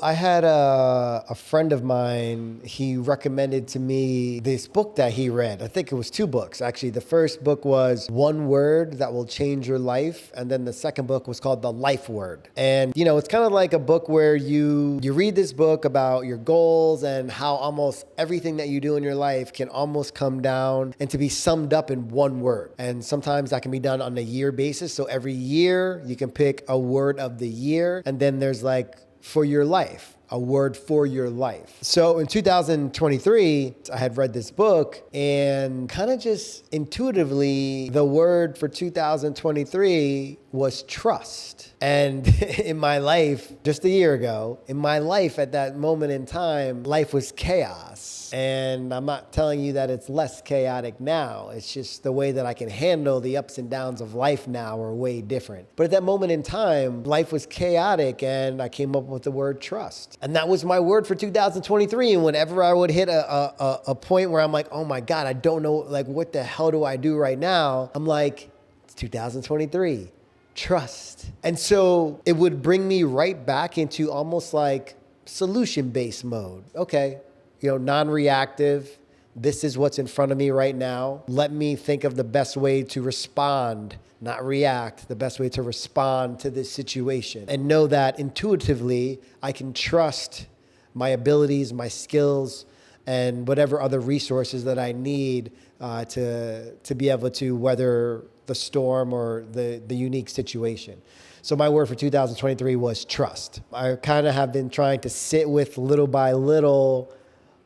I had a friend of mine, he recommended to me this book that he read. I think it was two books, actually. The first book was One Word That Will Change Your Life. And then the second book was called The Life Word. And, it's kind of like a book where you read this book about your goals and how almost everything that you do in your life can almost come down and to be summed up in one word. And sometimes that can be done on a year basis. So every year you can pick a word of the year. And then there's like, for your life, a word for your life. So in 2023, I had read this book and kind of just intuitively, the word for 2023 was trust. And in my life, just a year ago, in my life at that moment in time, life was chaos. And I'm not telling you that it's less chaotic now. It's just the way that I can handle the ups and downs of life now are way different. But at that moment in time, life was chaotic and I came up with the word trust. And that was my word for 2023. And whenever I would hit a point where I'm like, oh my God, I don't know, like, what the hell do I do right now? I'm like, it's 2023, trust. And so it would bring me right back into almost like solution-based mode. Okay, non-reactive. This is what's in front of me right now. Let me think of the best way to respond, not react, the best way to respond to this situation. And know that intuitively, I can trust my abilities, my skills, and whatever other resources that I need to be able to weather the storm or the unique situation. So my word for 2023 was trust. I kind of have been trying to sit with little by little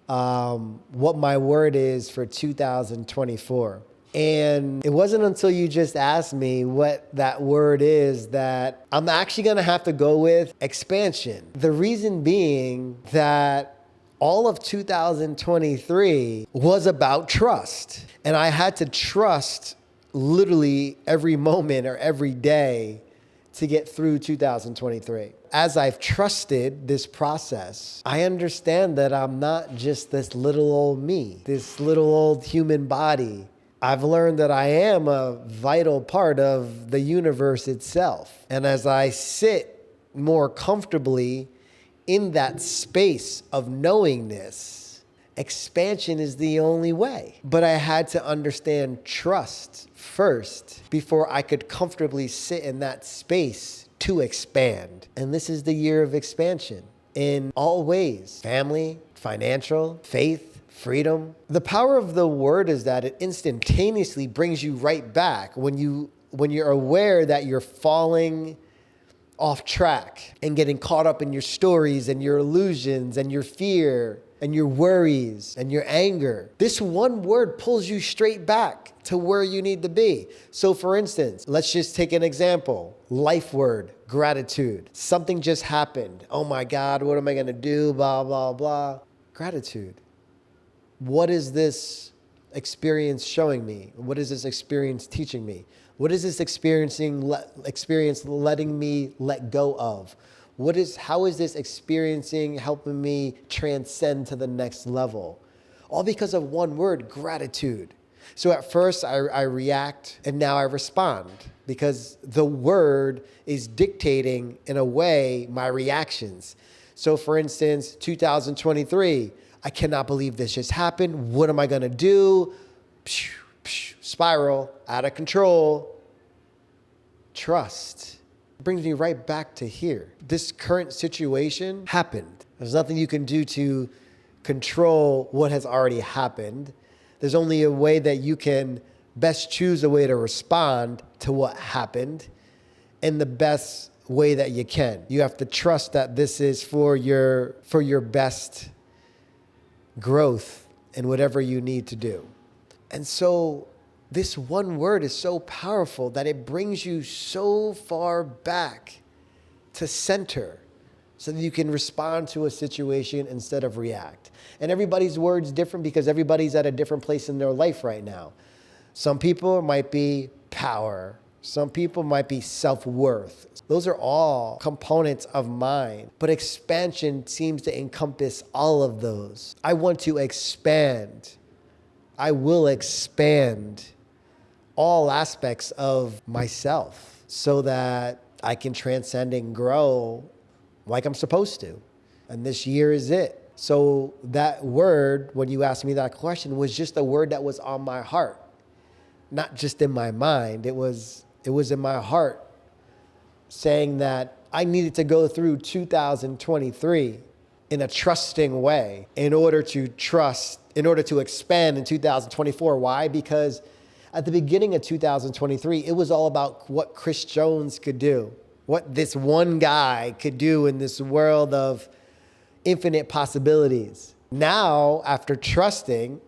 what my word is for 2024. And it wasn't until you just asked me what that word is that I'm actually going to have to go with expansion. The reason being that all of 2023 was about trust. And I had to trust literally every moment or every day to get through 2023. As I've trusted this process, I understand that I'm not just this little old me, this little old human body. I've learned that I am a vital part of the universe itself. And as I sit more comfortably in that space of knowingness, expansion is the only way. But I had to understand trust first before I could comfortably sit in that space to expand. And this is the year of expansion in all ways: family, financial, faith, freedom. The power of the word is that it instantaneously brings you right back when you're aware that you're falling off track and getting caught up in your stories and your illusions and your fear and your worries and your anger. This one word pulls you straight back to where you need to be. So for instance, let's just take an example. Life word, gratitude. Something just happened. Oh my God, what am I gonna do? Blah, blah, blah. Gratitude. What is this experience showing me? What is this experience teaching me? What is this experience letting me let go of? How is this experiencing helping me transcend to the next level? All because of one word, gratitude. So at first I react and now I respond because the word is dictating in a way my reactions. So for instance, 2023, I cannot believe this just happened. What am I gonna do? Spiral, out of control. Trust. It brings me right back to here. This current situation happened. There's nothing you can do to control what has already happened. There's only a way that you can best choose a way to respond to what happened in the best way that you can. You have to trust that this is for your best growth in whatever you need to do. And so this one word is so powerful that it brings you so far back to center so that you can respond to a situation instead of react. And everybody's word's different because everybody's at a different place in their life right now. Some people might be power. Some people might be self-worth. Those are all components of mine, but expansion seems to encompass all of those. I want to expand. I will expand all aspects of myself so that I can transcend and grow like I'm supposed to. And this year is it. So that word, when you asked me that question, was just a word that was on my heart, not just in my mind. It was in my heart, saying that I needed to go through 2023 in a trusting way in order to expand in 2024. Why? Because at the beginning of 2023, it was all about what Chris Jones could do, what this one guy could do in this world of infinite possibilities. Now, after trusting,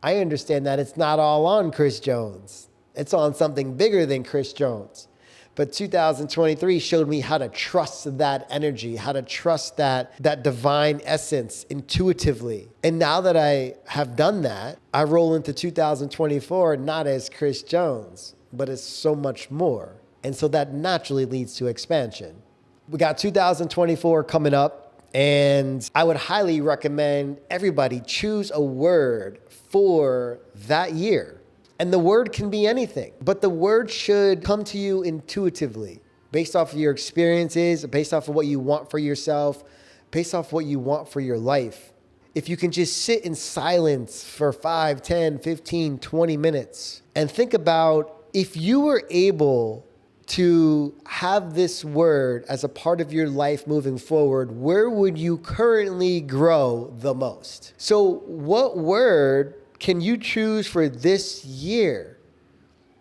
I understand that it's not all on Chris Jones. It's on something bigger than Chris Jones. But 2023 showed me how to trust that energy, how to trust that divine essence intuitively. And now that I have done that, I roll into 2024 not as Chris Jones, but as so much more. And so that naturally leads to expansion. We got 2024 coming up. And I would highly recommend everybody choose a word for that year. And the word can be anything, but the word should come to you intuitively based off of your experiences, based off of what you want for yourself, based off of what you want for your life. If you can just sit in silence for 5, 10, 15, 20 minutes and think about if you were able to have this word as a part of your life moving forward, where would you currently grow the most? So what word can you choose for this year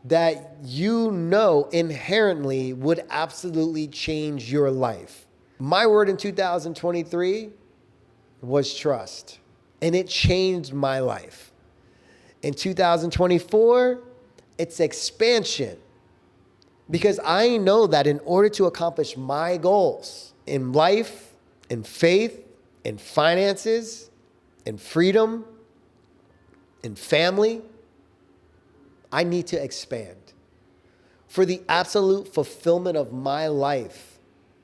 that you know inherently would absolutely change your life? My word in 2023 was trust, and it changed my life. In 2024, it's expansion. Because I know that in order to accomplish my goals in life, in faith, in finances, in freedom, in family, I need to expand. For the absolute fulfillment of my life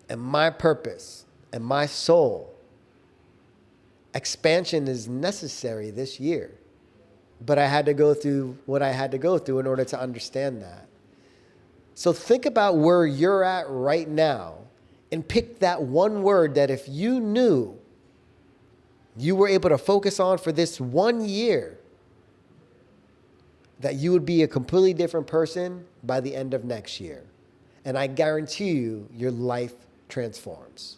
and my purpose and my soul, expansion is necessary this year. But I had to go through what I had to go through in order to understand that. So think about where you're at right now and pick that one word that if you knew you were able to focus on for this 1 year, that you would be a completely different person by the end of next year. And I guarantee you, your life transforms.